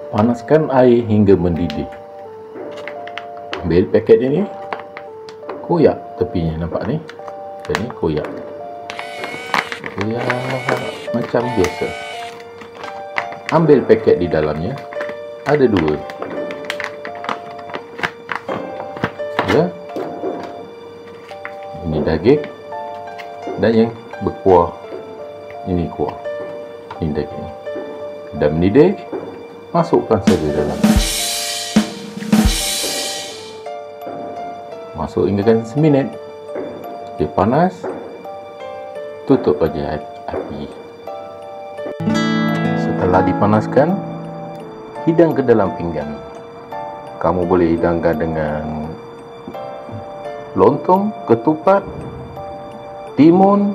Panaskan air hingga mendidih. Ambil paket ini, koyak tepinya, nampak ni. Ini koyak. Koyak macam biasa. Ambil paket di dalamnya, ada dua. Ya. Ini daging dan yang berkuah. Ini kuah. Ini daging. Dah mendidih, masukkan saja dalam. Masuk hingga 1 minit. Dia panas, tutup saja api. Setelah dipanaskan, hidang ke dalam pinggan. Kamu boleh hidangkan dengan lontong, ketupat, timun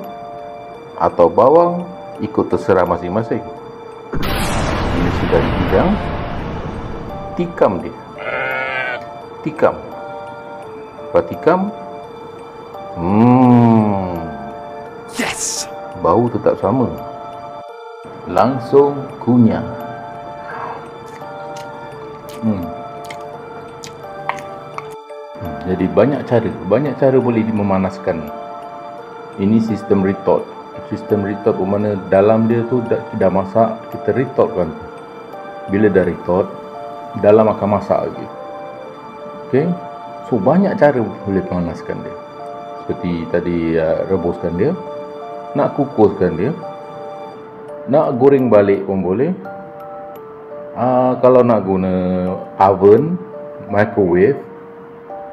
atau bawang, ikut terserah masing-masing. Ini sudah dihidang, tikam dia. Tikam. Lepas tikam, Yes! bau tetap sama. Langsung kunyah. Jadi banyak cara boleh memanaskan. Ini sistem retort. Sistem retort bermakna dalam dia tu dah masak, kita retortkan. Bila dah retort, dalam akan masak lagi. Okey. So banyak cara boleh memanaskan dia. Seperti tadi rebuskan dia, nak kukuskan dia, nak goreng balik pun boleh. Kalau nak guna oven, microwave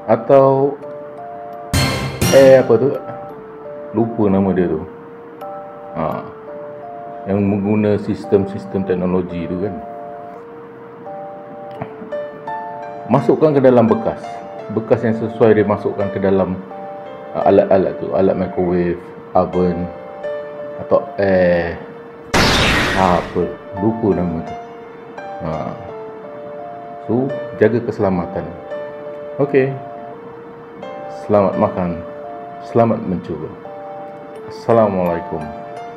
atau apa tu, lupa nama dia tu, yang mengguna sistem-sistem teknologi tu kan. Masukkan ke dalam bekas yang sesuai, dia masukkan ke dalam alat-alat tu, alat microwave, oven atau apa, lupa nama tu. So jaga keselamatan. Okey, selamat makan, selamat mencuba. Assalamualaikum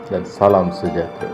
dan salam sejahtera.